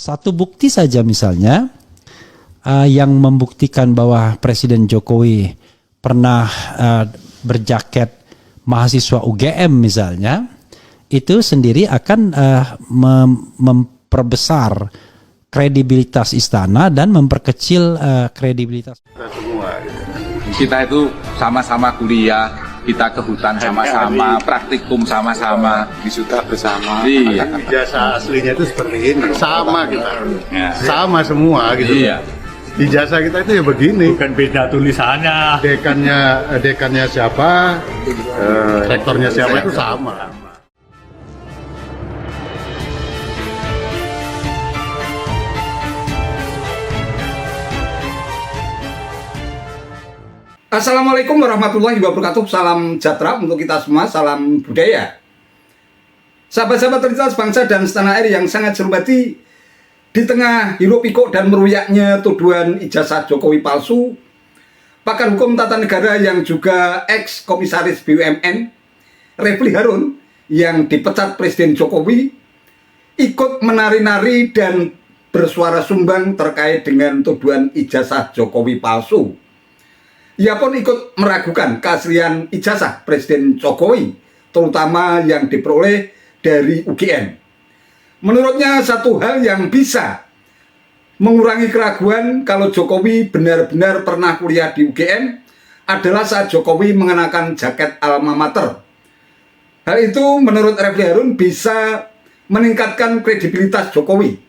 Satu bukti saja misalnya yang membuktikan bahwa Presiden Jokowi pernah berjaket mahasiswa UGM misalnya, itu sendiri akan memperbesar kredibilitas istana dan memperkecil kredibilitas. Kita itu sama-sama kuliah, kita ke hutan sama-sama, praktikum sama-sama, wisuda bersama. Iya. Ijazah aslinya itu seperti ini, sama kita, sama semua gitu. Iya. Ijazah kita itu ya begini. Bukan beda tulisannya. Dekannya siapa, rektornya siapa itu sama. Assalamualaikum warahmatullahi wabarakatuh. Salam sejahtera untuk kita semua, salam budaya. Sahabat-sahabat tercinta bangsa dan setanah air yang sangat saya hormati, di tengah hiruk pikuk dan meruyaknya tuduhan ijazah Jokowi palsu, pakar hukum tata negara yang juga ex-komisaris BUMN, Refli Harun, yang dipecat Presiden Jokowi, ikut menari-nari dan bersuara sumbang terkait dengan tuduhan ijazah Jokowi palsu. Ia pun ikut meragukan keaslian ijazah Presiden Jokowi, terutama yang diperoleh dari UGM. Menurutnya satu hal yang bisa mengurangi keraguan kalau Jokowi benar-benar pernah kuliah di UGM adalah saat Jokowi mengenakan jaket alma mater. Hal itu menurut Refli Harun bisa meningkatkan kredibilitas Jokowi.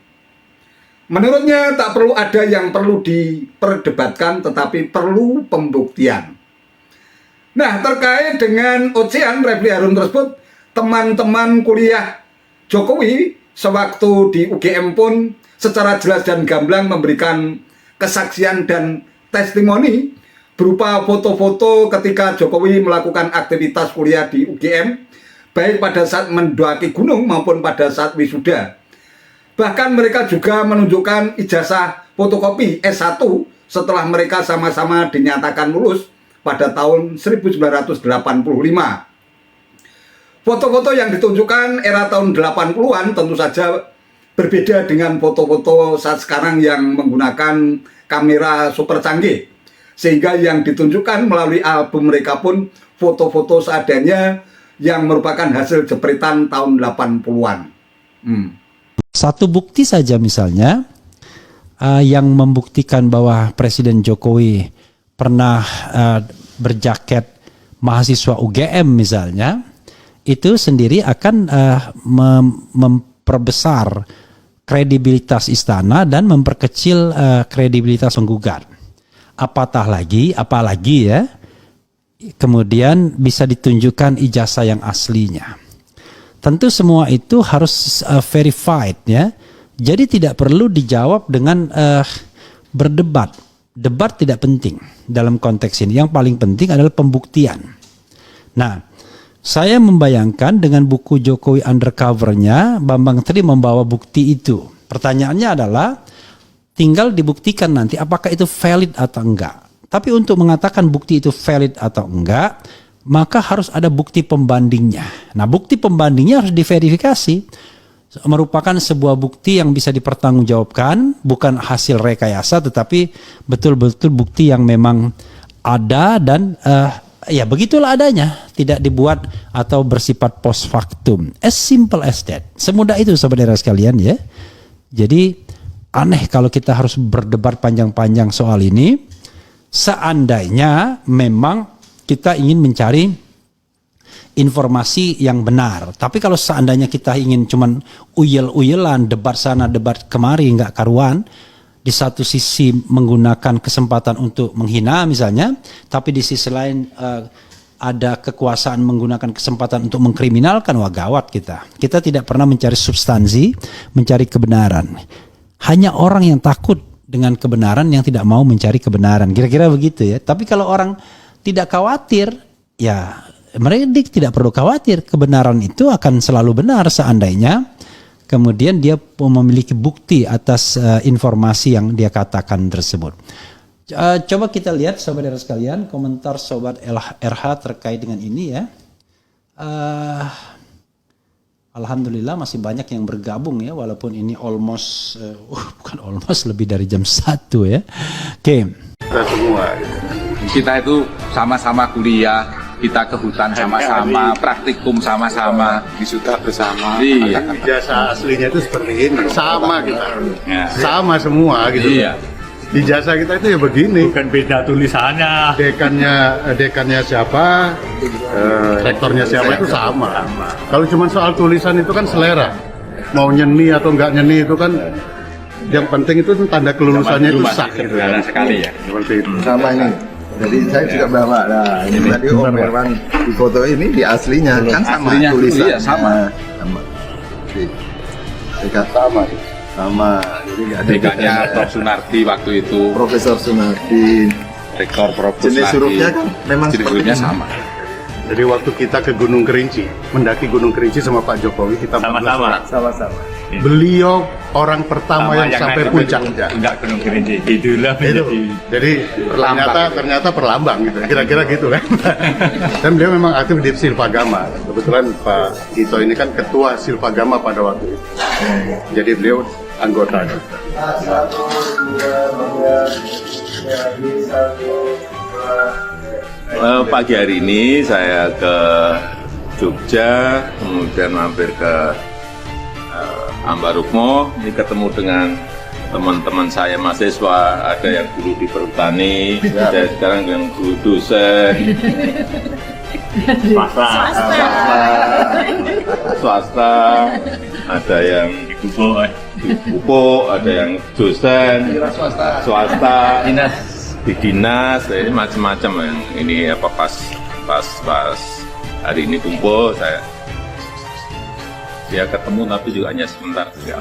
Menurutnya tak perlu ada yang perlu diperdebatkan, tetapi perlu pembuktian. Nah, terkait dengan ocehan Refli Harun tersebut, teman-teman kuliah Jokowi sewaktu di UGM pun secara jelas dan gamblang memberikan kesaksian dan testimoni berupa foto-foto ketika Jokowi melakukan aktivitas kuliah di UGM, baik pada saat mendaki gunung maupun pada saat wisuda. Bahkan mereka juga menunjukkan ijazah fotokopi S1 setelah mereka sama-sama dinyatakan lulus pada tahun 1985. Foto-foto yang ditunjukkan era tahun 80-an tentu saja berbeda dengan foto-foto saat sekarang yang menggunakan kamera super canggih. Sehingga yang ditunjukkan melalui album mereka pun foto-foto seadanya yang merupakan hasil jepretan tahun 80-an. Satu bukti saja misalnya yang membuktikan bahwa Presiden Jokowi pernah berjaket mahasiswa UGM misalnya, itu sendiri akan memperbesar kredibilitas istana dan memperkecil kredibilitas penggugat. Apalagi ya, kemudian bisa ditunjukkan ijazah yang aslinya. Tentu semua itu harus verified ya. Jadi tidak perlu dijawab dengan berdebat. Debat tidak penting dalam konteks ini. Yang paling penting adalah pembuktian. Nah, saya membayangkan dengan buku Jokowi Undercover-nya, Bambang Tri membawa bukti itu. Pertanyaannya adalah tinggal dibuktikan nanti apakah itu valid atau enggak. Tapi untuk mengatakan bukti itu valid atau enggak, maka harus ada bukti pembandingnya. Nah, bukti pembandingnya harus diverifikasi. Merupakan sebuah bukti yang bisa dipertanggungjawabkan, bukan hasil rekayasa, tetapi betul-betul bukti yang memang ada dan ya begitulah adanya. Tidak dibuat atau bersifat post factum. As simple as that. Semudah itu saudara sekalian ya. Jadi aneh kalau kita harus berdebat panjang-panjang soal ini. Seandainya memang kita ingin mencari informasi yang benar. Tapi kalau seandainya kita ingin cuman uyel-uyelan, debat sana, debat kemari, nggak karuan, di satu sisi menggunakan kesempatan untuk menghina misalnya, tapi di sisi lain ada kekuasaan menggunakan kesempatan untuk mengkriminalkan, wah gawat kita. Kita tidak pernah mencari substansi, mencari kebenaran. Hanya orang yang takut dengan kebenaran yang tidak mau mencari kebenaran. Kira-kira begitu ya. Tapi kalau orang tidak khawatir, ya mereka tidak perlu khawatir. Kebenaran itu akan selalu benar seandainya kemudian dia memiliki bukti atas informasi yang dia katakan tersebut. Coba kita lihat saudara sekalian komentar Sobat RH terkait dengan ini ya. Alhamdulillah masih banyak yang bergabung ya, walaupun ini almost, bukan almost, lebih dari jam 1 ya. Oke. Kita semua. Kita itu sama-sama kuliah, kita ke hutan sama-sama, praktikum sama-sama, wisuda bersama. Iya. Ijazah aslinya itu seperti ini, sama kita, Ya. sama semua gitu. Iya. Ijazah kita itu ya begini. Bukan beda tulisannya. Dekannya siapa, rektornya siapa itu sama. Kalau cuma soal tulisan itu kan selera. Mau nyeni atau nggak nyeni itu kan yang penting itu tanda kelulusannya itu sah. Gitu Sederhana sekali ya. Seperti itu. Sama ini. Jadi saya juga bawa. Nah, ini tadi Om Herman di foto ini di aslinya kan sama Aslinya, tulisannya. iya, sama. Sama. Dekat sama. Sama. Jadi nggak ada Dekannya bedanya. Prof. Sunardi waktu itu, Profesor Sunardi. Rektor Prof. Jenis Sunardi. hurufnya kan memang Jenis seperti hurufnya ini. sama. Jadi waktu kita ke Gunung Kerinci, mendaki Gunung Kerinci sama Pak Jokowi, kita Sama-sama. Sama-sama. Beliau orang pertama yang sampai puncak. Enggak Gunung Kerinci. Itulah Itu. menjadi Jadi ternyata perlambang gitu. Kira-kira gitu kan. Dan beliau memang aktif di Silpagama. Kebetulan Pak Tito ini kan ketua Silpagama pada waktu itu. Jadi beliau anggota. Pagi hari ini saya ke Jogja, kemudian mampir ke Ambarukmo, ini ketemu dengan teman-teman saya mahasiswa, ada yang dulu di perhutani, ada sekarang yang guru dosen, swasta, ada yang di pupuk, ada yang dosen, swasta, di dinas, ini macam-macam yang ini apa pas hari ini kumpul saya ketemu tapi juga hanya sebentar. Ya.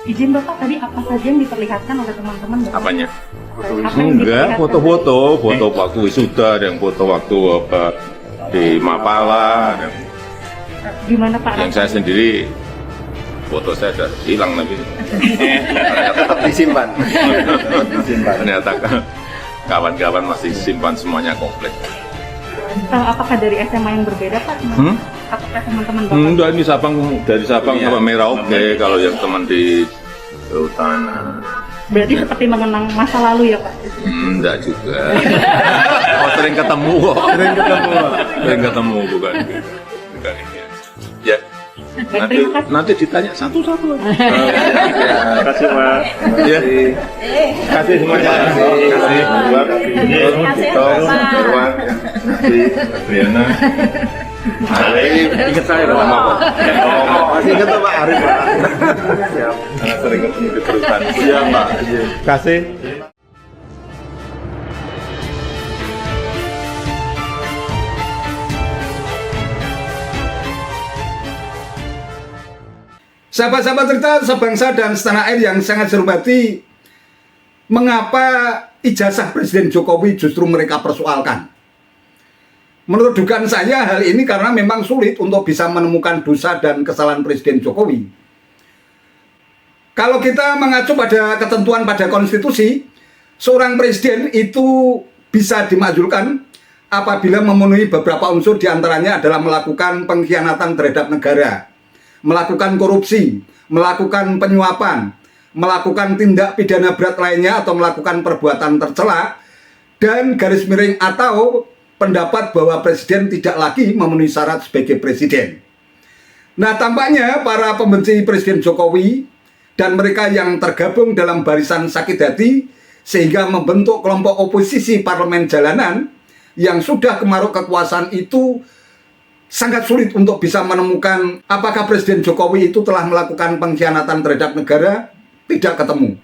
Izin Bapak, tadi apa saja yang diperlihatkan oleh teman-teman Bapak? Apanya? Apa yang Enggak, diperlihatkan? foto waktu wisuda, ada yang foto waktu di Mapala, ada Di mana Pak? yang saya sendiri foto saya sudah hilang tapi Tetap disimpan. ternyata kawan-kawan masih simpan semuanya komplit. Apakah dari SMA yang berbeda Pak? Apakah teman-teman Bapak? Enggak, ini dari Sabang sampai Merauke, kalau yang teman di Kehutanan. Berarti seperti mengenang masa lalu ya Pak? Enggak juga. Oh, sering ketemu kok. Sering ketemu bukan ini. Ya. Nanti ditanya satu-satu. Terima kasih Pak. Ya. Kasih semuanya. Kasih. Briana. Ingat saya lama kok. Masih ingat tuh Pak Arif Pak. Siap. Karena sering ketemu di perusahaan. Iya Pak. Kasih. Sahabat-sahabat cerita sebangsa dan setanah air yang sangat saya hormati, mengapa ijazah Presiden Jokowi justru mereka persoalkan? Menurut dugaan saya hal ini karena memang sulit untuk bisa menemukan dosa dan kesalahan Presiden Jokowi. Kalau kita mengacu pada ketentuan pada konstitusi, seorang presiden itu bisa dimakzulkan apabila memenuhi beberapa unsur, diantaranya adalah melakukan pengkhianatan terhadap negara, melakukan korupsi, melakukan penyuapan, melakukan tindak pidana berat lainnya atau melakukan perbuatan tercela, dan garis miring atau pendapat bahwa presiden tidak lagi memenuhi syarat sebagai presiden. Nah, tampaknya para pembenci Presiden Jokowi dan mereka yang tergabung dalam barisan sakit hati sehingga membentuk kelompok oposisi parlemen jalanan yang sudah kemaruk kekuasaan itu sangat sulit untuk bisa menemukan apakah Presiden Jokowi itu telah melakukan pengkhianatan terhadap negara, tidak ketemu.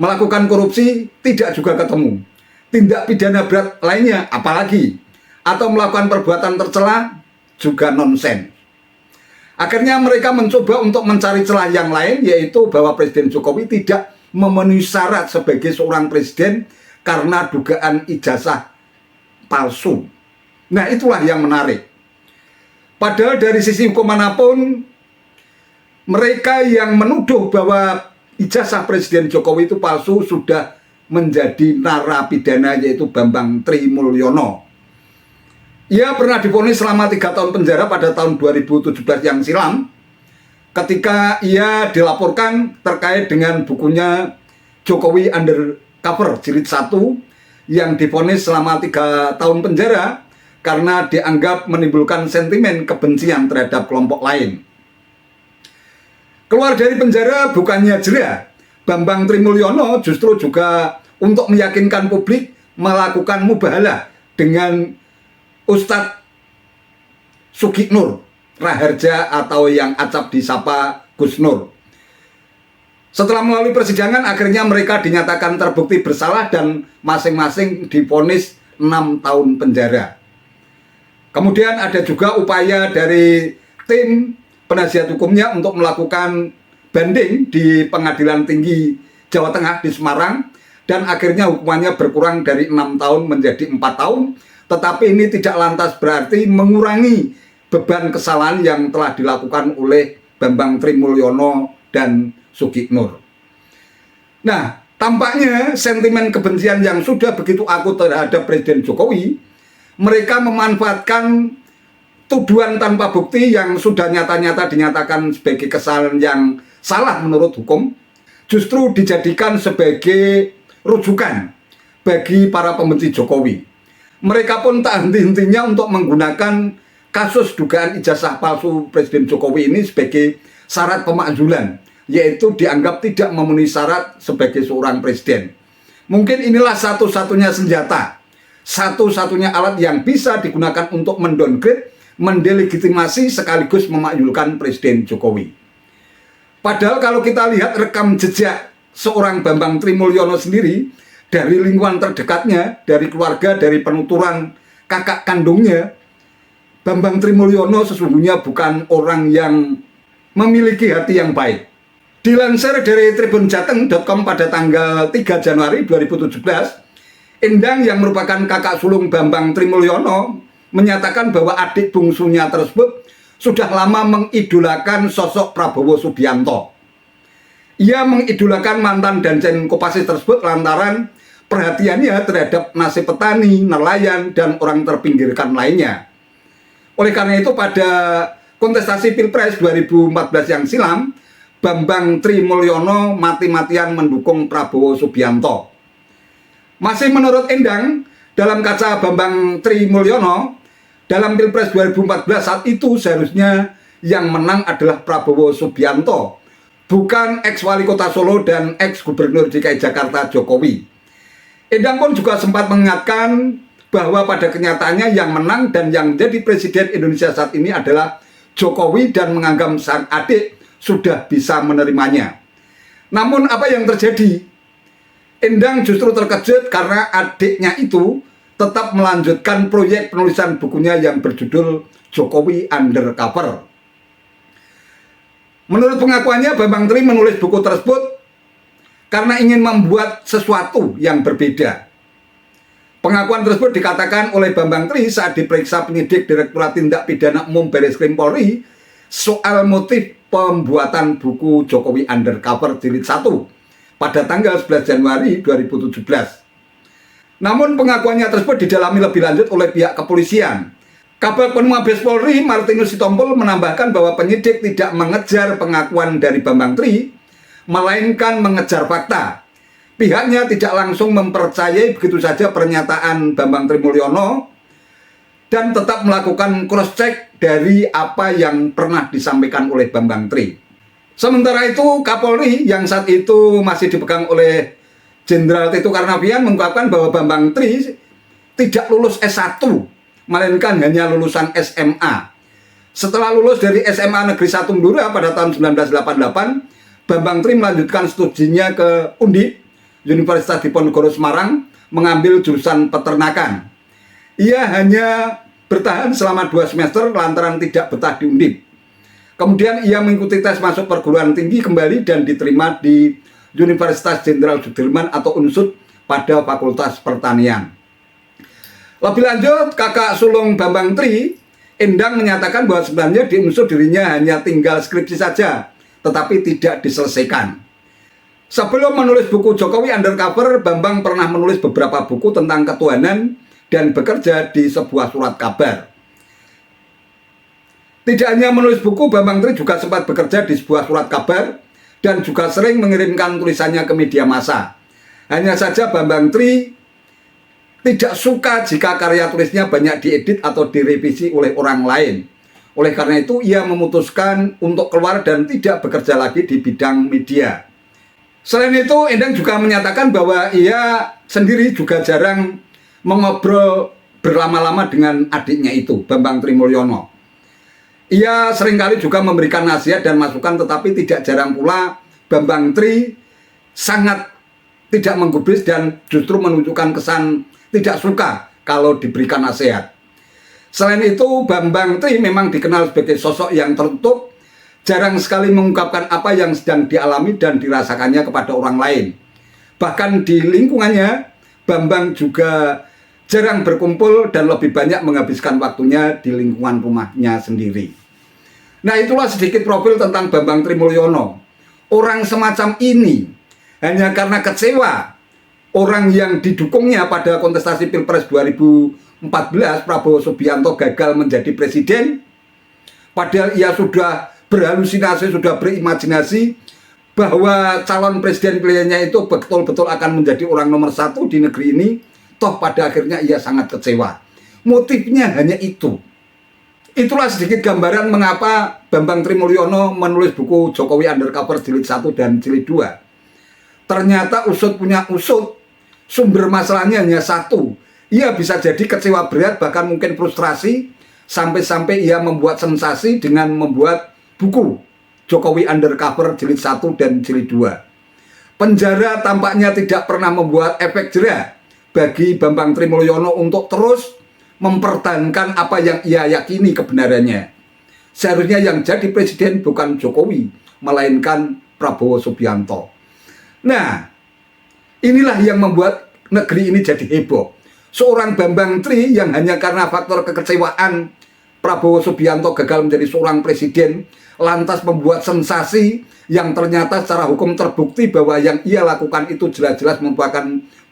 Melakukan korupsi, tidak juga ketemu. Tindak pidana berat lainnya, apalagi. Atau melakukan perbuatan tercela, juga nonsen. Akhirnya mereka mencoba untuk mencari celah yang lain, yaitu bahwa Presiden Jokowi tidak memenuhi syarat sebagai seorang presiden karena dugaan ijazah palsu. Nah, itulah yang menarik. Padahal dari sisi hukum manapun, mereka yang menuduh bahwa ijazah Presiden Jokowi itu palsu sudah menjadi narapidana, yaitu Bambang Trimulyono. Ia pernah divonis selama 3 tahun penjara pada tahun 2017 yang silam ketika ia dilaporkan terkait dengan bukunya Jokowi Undercover Jilid 1 yang divonis selama 3 tahun penjara karena dianggap menimbulkan sentimen kebencian terhadap kelompok lain. Keluar dari penjara bukannya jera, Bambang Trimulyono justru juga untuk meyakinkan publik melakukan mubahalah dengan Ustadz Sugiknur Raharja atau yang acap disapa Gus Nur. Setelah melalui persidangan, akhirnya mereka dinyatakan terbukti bersalah dan masing-masing divonis 6 tahun penjara. Kemudian ada juga upaya dari tim penasihat hukumnya untuk melakukan banding di Pengadilan Tinggi Jawa Tengah di Semarang, dan akhirnya hukumannya berkurang dari 6 tahun menjadi 4 tahun, tetapi ini tidak lantas berarti mengurangi beban kesalahan yang telah dilakukan oleh Bambang Trimulyono dan Sugiknur. Nah, tampaknya sentimen kebencian yang sudah begitu akut terhadap Presiden Jokowi, mereka memanfaatkan tuduhan tanpa bukti yang sudah nyata-nyata dinyatakan sebagai kesalahan yang salah menurut hukum, justru dijadikan sebagai rujukan bagi para pembenci Jokowi. Mereka pun tak henti-hentinya untuk menggunakan kasus dugaan ijazah palsu Presiden Jokowi ini sebagai syarat pemakzulan, yaitu dianggap tidak memenuhi syarat sebagai seorang presiden. Mungkin inilah satu-satunya senjata, satu-satunya alat yang bisa digunakan untuk mendowngrade, mendelegitimasi sekaligus memakzulkan Presiden Jokowi. Padahal kalau kita lihat rekam jejak seorang Bambang Trimulyono sendiri, dari lingkungan terdekatnya, dari keluarga, dari penuturan kakak kandungnya, Bambang Trimulyono sesungguhnya bukan orang yang memiliki hati yang baik. Dilansir dari tribunjateng.com pada tanggal 3 Januari 2017, Endang yang merupakan kakak sulung Bambang Trimulyono menyatakan bahwa adik bungsunya tersebut sudah lama mengidolakan sosok Prabowo Subianto. Ia mengidolakan mantan Danjen Kopassus tersebut lantaran perhatiannya terhadap nasib petani, nelayan, dan orang terpinggirkan lainnya. Oleh karena itu pada kontestasi Pilpres 2014 yang silam, Bambang Trimulyono mati-matian mendukung Prabowo Subianto. Masih menurut Endang, dalam kaca Bambang Trimulyono, dalam Pilpres 2014 saat itu seharusnya yang menang adalah Prabowo Subianto, bukan ex-wali kota Solo dan ex-gubernur DKI Jakarta Jokowi. Endang pun juga sempat mengingatkan bahwa pada kenyataannya yang menang dan yang menjadi Presiden Indonesia saat ini adalah Jokowi dan menganggap sang adik sudah bisa menerimanya. Namun apa yang terjadi? Endang justru terkejut karena adiknya itu tetap melanjutkan proyek penulisan bukunya yang berjudul Jokowi Undercover. Menurut pengakuannya, Bambang Tri menulis buku tersebut karena ingin membuat sesuatu yang berbeda. Pengakuan tersebut dikatakan oleh Bambang Tri saat diperiksa penyidik Direktorat Tindak Pidana Umum Barreskrim Polri soal motif pembuatan buku Jokowi Undercover Jilid 1 pada tanggal 11 Januari 2017. Namun pengakuannya tersebut didalami lebih lanjut oleh pihak kepolisian. Kabag Penum Mabes Polri Martinus Sitompul menambahkan bahwa penyidik tidak mengejar pengakuan dari Bambang Tri, melainkan mengejar fakta. Pihaknya tidak langsung mempercayai begitu saja pernyataan Bambang Trimulyono dan tetap melakukan cross-check dari apa yang pernah disampaikan oleh Bambang Tri. Sementara itu, Kapolri yang saat itu masih dipegang oleh Jenderal Tito Karnavian mengungkapkan bahwa Bambang Tri tidak lulus S1, melainkan hanya lulusan SMA. Setelah lulus dari SMA Negeri 1 Madura pada tahun 1988, Bambang Tri melanjutkan studinya ke Undip, Universitas Diponegoro Semarang, mengambil jurusan peternakan. Ia hanya bertahan selama 2 semester lantaran tidak betah di Undip. Kemudian ia mengikuti tes masuk perguruan tinggi kembali dan diterima di Universitas Jenderal Sudirman atau UNSUD pada Fakultas Pertanian. Lebih lanjut, kakak sulung Bambang Tri, Endang menyatakan bahwa sebenarnya di UNSUD dirinya hanya tinggal skripsi saja, tetapi tidak diselesaikan. Sebelum menulis buku Jokowi Undercover, Bambang pernah menulis beberapa buku tentang ketuhanan dan bekerja di sebuah surat kabar. Tidak hanya menulis buku, Bambang Tri juga sempat bekerja di sebuah surat kabar dan juga sering mengirimkan tulisannya ke media massa. Hanya saja Bambang Tri tidak suka jika karya tulisnya banyak diedit atau direvisi oleh orang lain. Oleh karena itu, ia memutuskan untuk keluar dan tidak bekerja lagi di bidang media. Selain itu, Endang juga menyatakan bahwa ia sendiri juga jarang mengobrol berlama-lama dengan adiknya itu, Bambang Tri Mulyono. Ia seringkali juga memberikan nasihat dan masukan, tetapi tidak jarang pula Bambang Tri sangat tidak menggubris dan justru menunjukkan kesan tidak suka kalau diberikan nasihat. Selain itu, Bambang Tri memang dikenal sebagai sosok yang tertutup, jarang sekali mengungkapkan apa yang sedang dialami dan dirasakannya kepada orang lain. Bahkan di lingkungannya, Bambang juga jarang berkumpul dan lebih banyak menghabiskan waktunya di lingkungan rumahnya sendiri. Nah, itulah sedikit profil tentang Bambang Tri Mulyono. Orang semacam ini hanya karena kecewa orang yang didukungnya pada kontestasi Pilpres 2014, Prabowo Subianto, gagal menjadi presiden. Padahal ia sudah berhalusinasi, sudah berimajinasi bahwa calon presiden pilihannya itu betul-betul akan menjadi orang nomor 1 di negeri ini. Toh pada akhirnya ia sangat kecewa. Motifnya hanya itu. Itulah sedikit gambaran mengapa Bambang Tri Mulyono menulis buku Jokowi Undercover jilid 1 dan jilid 2. Ternyata usut punya usut, sumber masalahnya hanya satu. Ia bisa jadi kecewa berat, bahkan mungkin frustrasi, sampai-sampai ia membuat sensasi dengan membuat buku Jokowi Undercover jilid 1 dan jilid 2. Penjara tampaknya tidak pernah membuat efek jera bagi Bambang Tri Mulyono untuk terus mempertahankan apa yang ia yakini kebenarannya. Seharusnya yang jadi presiden bukan Jokowi, melainkan Prabowo Subianto. Nah, inilah yang membuat negeri ini jadi heboh. Seorang Bambang Tri yang hanya karena faktor kekecewaan Prabowo Subianto gagal menjadi seorang presiden, lantas membuat sensasi yang ternyata secara hukum terbukti bahwa yang ia lakukan itu jelas-jelas merupakan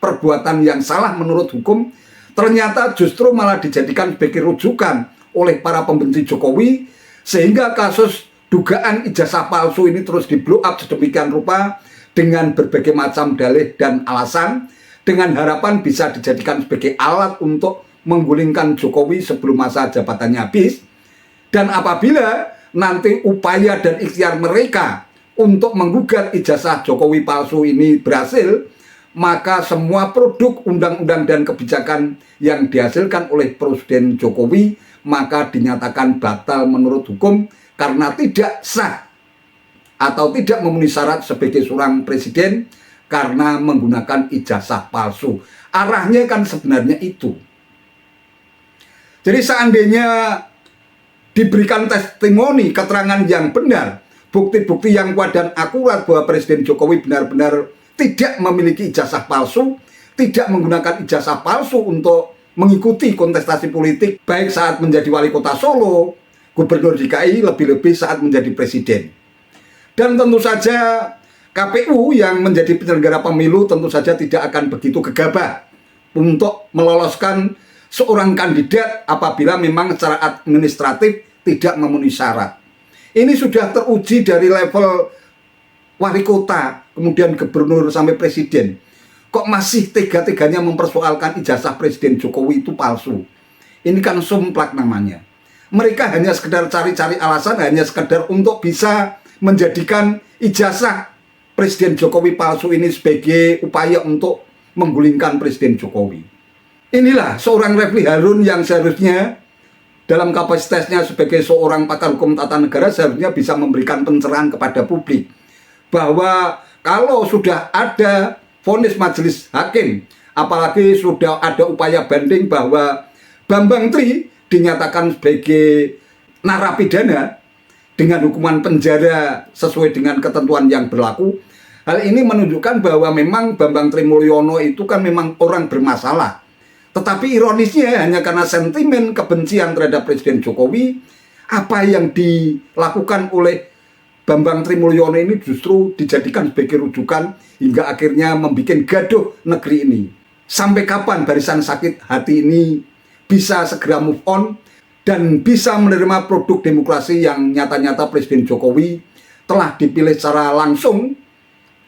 perbuatan yang salah menurut hukum, ternyata justru malah dijadikan sebagai rujukan oleh para pembenci Jokowi, sehingga kasus dugaan ijazah palsu ini terus di-blow up sedemikian rupa dengan berbagai macam dalih dan alasan, dengan harapan bisa dijadikan sebagai alat untuk menggulingkan Jokowi sebelum masa jabatannya habis. Dan apabila nanti upaya dan ikhtiar mereka untuk menggugat ijazah Jokowi palsu ini berhasil, maka semua produk undang-undang dan kebijakan yang dihasilkan oleh Presiden Jokowi maka dinyatakan batal menurut hukum karena tidak sah atau tidak memenuhi syarat sebagai seorang presiden karena menggunakan ijazah palsu. Arahnya kan sebenarnya itu. Jadi seandainya diberikan testimoni, keterangan yang benar, bukti-bukti yang kuat dan akurat bahwa Presiden Jokowi benar-benar tidak memiliki ijazah palsu, tidak menggunakan ijazah palsu untuk mengikuti kontestasi politik, baik saat menjadi wali kota Solo, gubernur DKI, lebih-lebih saat menjadi presiden. Dan tentu saja KPU yang menjadi penyelenggara pemilu tentu saja tidak akan begitu gegabah untuk meloloskan seorang kandidat apabila memang secara administratif tidak memenuhi syarat. Ini sudah teruji dari level wali kota, kemudian gubernur sampai presiden. Kok masih tega-teganya mempersoalkan ijazah Presiden Jokowi itu palsu? Ini kan sumplak namanya. Mereka hanya sekedar cari-cari alasan, hanya sekedar untuk bisa menjadikan ijazah Presiden Jokowi palsu ini sebagai upaya untuk menggulingkan Presiden Jokowi. Inilah seorang Refli Harun yang seharusnya dalam kapasitasnya sebagai seorang pakar hukum tata negara seharusnya bisa memberikan pencerahan kepada publik bahwa kalau sudah ada vonis majelis hakim, apalagi sudah ada upaya banding bahwa Bambang Tri dinyatakan sebagai narapidana dengan hukuman penjara sesuai dengan ketentuan yang berlaku, hal ini menunjukkan bahwa memang Bambang Tri Mulyono itu kan memang orang bermasalah. Tetapi ironisnya hanya karena sentimen kebencian terhadap Presiden Jokowi, apa yang dilakukan oleh Bambang Tri Mulyono ini justru dijadikan sebagai rujukan hingga akhirnya membuat gaduh negeri ini. Sampai kapan barisan sakit hati ini bisa segera move on dan bisa menerima produk demokrasi yang nyata-nyata Presiden Jokowi telah dipilih secara langsung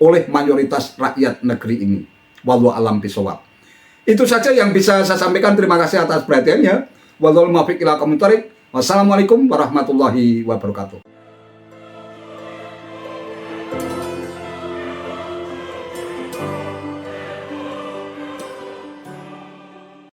oleh mayoritas rakyat negeri ini. Wallahu a'lam bishawab. Itu saja yang bisa saya sampaikan. Terima kasih atas perhatiannya. Wassalamualaikum warahmatullahi wabarakatuh.